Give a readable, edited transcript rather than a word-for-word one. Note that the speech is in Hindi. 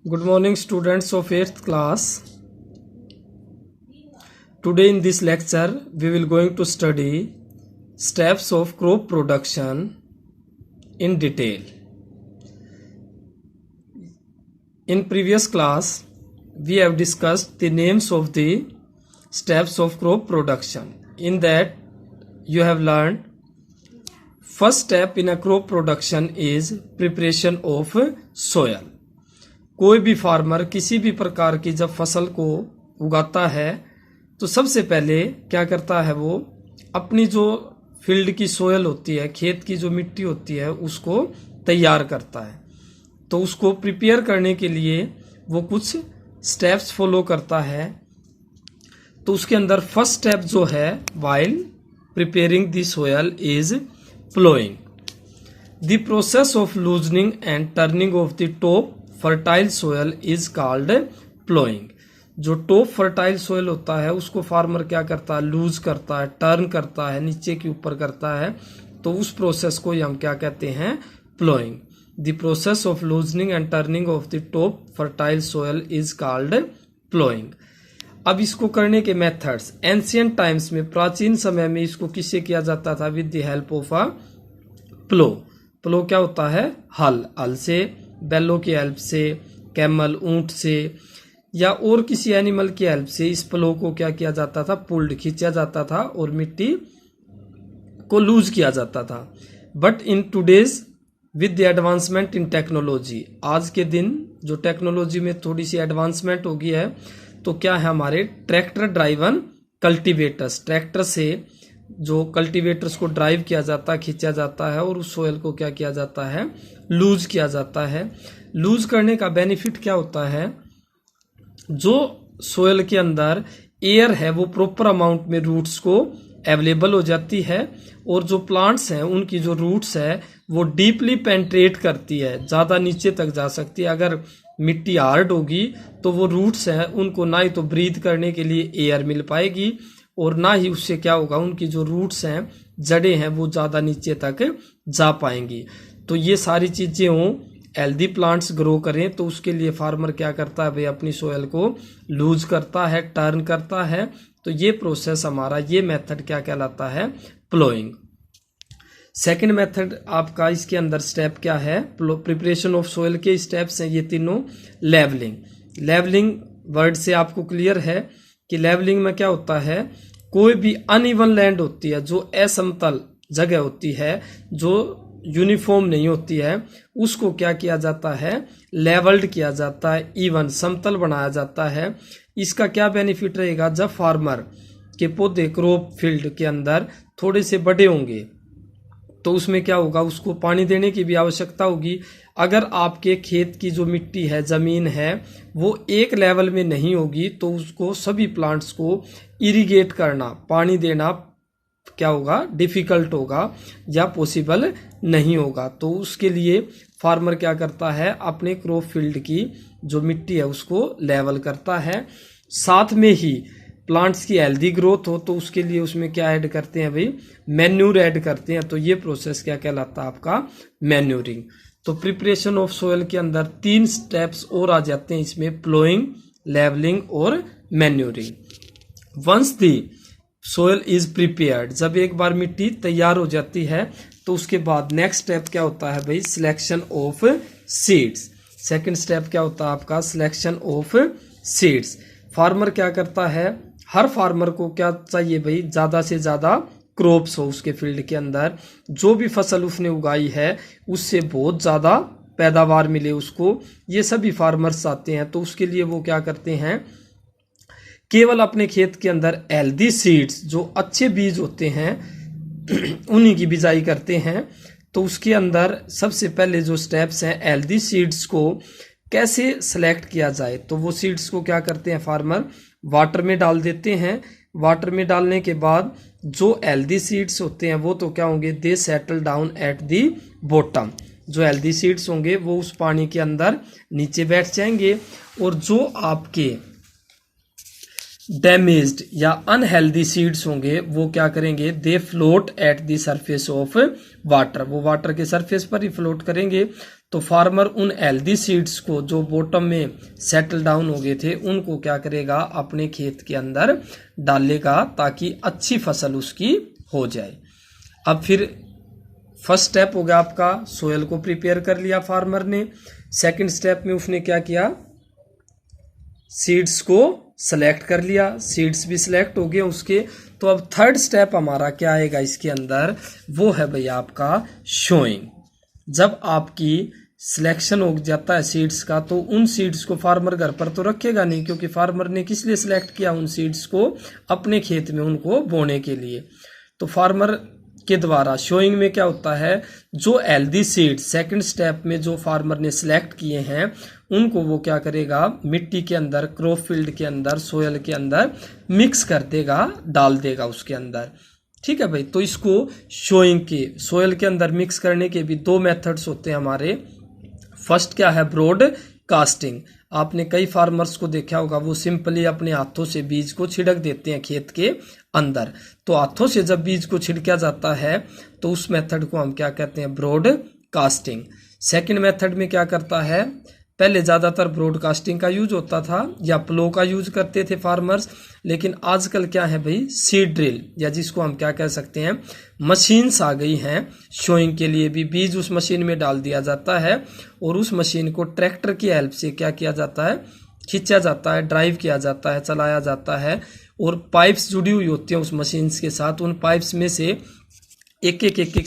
Good morning, students of 8th class. Today in this lecture, we will going to study steps of crop production in detail. In previous class, we have discussed the names of the steps of crop production. In that, you have learned first step in a crop production is preparation of soil. कोई भी फार्मर किसी भी प्रकार की जब फसल को उगाता है तो सबसे पहले क्या करता है, वो अपनी जो फील्ड की सोयल होती है, खेत की जो मिट्टी होती है, उसको तैयार करता है। तो उसको प्रिपेयर करने के लिए वो कुछ स्टेप्स फॉलो करता है। तो उसके अंदर फर्स्ट स्टेप जो है, while preparing the soil is ploughing. The process of loosening and turning of the top fertile soil is called ploughing. जो टॉप फर्टाइल सोयल होता है उसको फार्मर क्या करता है, लूज करता है, टर्न करता है, नीचे के ऊपर करता है। तो उस प्रोसेस को हम क्या कहते हैं, ploughing. The process of loosening and turning of the top fertile soil is called ploughing. अब इसको करने के मेथड्स, एंशियंट टाइम्स में, प्राचीन समय में इसको किससे किया जाता था, with the help of a plough. Plough क्या होता है, हल से, बैलों की हेल्प से, कैमल ऊंट से या और किसी एनिमल की हेल्प से इस प्लो को क्या किया जाता था, पुल्ड खींचा जाता था और मिट्टी को लूज किया जाता था। But in today's with the advancement in technology, आज के दिन जो टेक्नोलॉजी में थोड़ी सी एडवांसमेंट हो गई है, तो क्या है, हमारे ट्रैक्टर ड्राइवन कल्टीवेटर्स, ट्रैक्टर से जो कल्टीवेटर्स को ड्राइव किया जाता है, खींचा जाता है और उस सोयल को क्या किया जाता है, लूज किया जाता है। लूज करने का बेनिफिट क्या होता है, जो सोयल के अंदर एयर है वो प्रॉपर अमाउंट में रूट्स को अवेलेबल हो जाती है और जो प्लांट्स हैं उनकी जो रूट्स है वो डीपली पेंट्रेट करती है, ज़्यादा नीचे तक जा सकती है। अगर मिट्टी हार्ड होगी तो वो रूट्स हैं उनको ना ही तो ब्रीथ करने के लिए एयर मिल पाएगी और ना ही उससे क्या होगा, उनकी जो रूट्स हैं, जड़ें हैं, वो ज़्यादा नीचे तक जा पाएंगी। तो ये सारी चीज़ें हों, हेल्दी प्लांट्स ग्रो करें, तो उसके लिए फार्मर क्या करता है भाई, अपनी सोयल को लूज करता है, टर्न करता है। तो ये प्रोसेस हमारा, ये मेथड क्या कहलाता है, प्लोइंग। सेकंड मेथड आपका, इसके अंदर स्टेप क्या है, प्रिपरेशन ऑफ सोयल के स्टेप्स हैं ये तीनों। लेवलिंग, लेवलिंग वर्ड से आपको क्लियर है कि लेवलिंग में क्या होता है, कोई भी अनइवन लैंड होती है, जो असमतल जगह होती है, जो यूनिफॉर्म नहीं होती है, उसको क्या किया जाता है, लेवल्ड किया जाता है, इवन समतल बनाया जाता है। इसका क्या बेनिफिट रहेगा, जब फार्मर के पौधे क्रॉप फील्ड के अंदर थोड़े से बड़े होंगे तो उसमें क्या होगा, उसको पानी देने की भी आवश्यकता होगी। अगर आपके खेत की जो मिट्टी है, जमीन है, वो एक लेवल में नहीं होगी तो उसको, सभी प्लांट्स को इरिगेट करना, पानी देना क्या होगा, डिफिकल्ट होगा या पॉसिबल नहीं होगा। तो उसके लिए फार्मर क्या करता है, अपने क्रॉप फील्ड की जो मिट्टी है उसको लेवल करता है। साथ में ही प्लांट्स की हेल्दी ग्रोथ हो तो उसके लिए उसमें क्या ऐड करते हैं भाई, मैन्यूर ऐड करते हैं। तो ये प्रोसेस क्या कहलाता है आपका, मैन्यूरिंग। तो प्रिपरेशन ऑफ सोयल के अंदर 3 स्टेप्स और आ जाते हैं इसमें, प्लोइंग, लेवलिंग और manuring. Once the soil is prepared, जब एक बार मिट्टी तैयार हो जाती है तो उसके बाद नेक्स्ट स्टेप क्या होता है भाई, selection of seeds. Second step क्या होता है आपका, सिलेक्शन ऑफ सीड्स। फार्मर क्या करता है, हर फार्मर को क्या चाहिए भाई, ज़्यादा से ज़्यादा क्रॉप्स हो उसके फील्ड के अंदर, जो भी फसल उसने उगाई है उससे बहुत ज़्यादा पैदावार मिले उसको, ये सभी फार्मर्स चाहते हैं। तो उसके लिए वो क्या करते हैं, केवल अपने खेत के अंदर हेल्दी सीड्स, जो अच्छे बीज होते हैं उन्हीं की बिजाई करते हैं। तो उसके अंदर सबसे पहले जो स्टेप्स हैं, हेल्दी सीड्स को कैसे सेलेक्ट किया जाए, तो वो सीड्स को क्या करते हैं फार्मर, वाटर में डाल देते हैं। वाटर में डालने के बाद जो हेल्दी सीड्स होते हैं वो तो क्या होंगे, they settle down at the bottom. जो हेल्दी सीड्स होंगे वो उस पानी के अंदर नीचे बैठ जाएंगे और जो आपके डैमेज्ड या अनहेल्दी सीड्स होंगे वो क्या करेंगे, दे float at the surface of water, वो वाटर के सरफेस पर ही फ्लोट करेंगे। तो फार्मर उन हेल्दी सीड्स को जो बॉटम में सेटल डाउन हो गए थे उनको क्या करेगा, अपने खेत के अंदर डालेगा ताकि अच्छी फसल उसकी हो जाए। अब फिर फर्स्ट स्टेप हो गया आपका, सोयल को प्रिपेयर कर लिया फार्मर ने। सेकंड स्टेप में उसने क्या किया, सीड्स को सेलेक्ट कर लिया, सीड्स भी सिलेक्ट हो गए उसके। तो अब थर्ड स्टेप हमारा क्या आएगा इसके अंदर, वो है भैया आपका शोइंग। जब आपकी सिलेक्शन हो जाता है सीड्स का, तो उन सीड्स को फार्मर घर पर तो रखेगा नहीं, क्योंकि फार्मर ने किस लिए सिलेक्ट किया उन सीड्स को, अपने खेत में उनको बोने के लिए। तो फार्मर के द्वारा शोइंग में क्या होता है, जो हेल्दी सीड सेकंड स्टेप में जो फार्मर ने सिलेक्ट किए हैं उनको वो क्या करेगा, मिट्टी के अंदर, क्रॉप फील्ड के अंदर, सोयल के अंदर मिक्स कर देगा, डाल देगा उसके अंदर। ठीक है भाई। तो इसको शोइंग के, सोयल के अंदर मिक्स करने के भी दो मेथड्स होते हैं हमारे। फर्स्ट क्या है, ब्रॉड कास्टिंग। आपने कई फार्मर्स को देखा होगा, वो सिंपली अपने हाथों से बीज को छिड़क देते हैं खेत के अंदर। तो हाथों से जब बीज को छिड़का जाता है तो उस मेथड को हम क्या कहते हैं, ब्रॉड कास्टिंग। सेकेंड मेथड में क्या करता है, पहले ज़्यादातर ब्रॉडकास्टिंग का यूज होता था या प्लो का यूज करते थे फार्मर्स, लेकिन आजकल क्या है भाई, सीड ड्रिल, या जिसको हम क्या कह सकते हैं, मशीन्स आ गई हैं शोइंग के लिए भी। बीज उस मशीन में डाल दिया जाता है और उस मशीन को ट्रैक्टर की हेल्प से क्या किया जाता है, खींचा जाता है, ड्राइव किया जाता है, चलाया जाता है। और पाइप्स जुड़ी हुई होती हैं उस मशीन्स के साथ, उन पाइप्स में से एक एक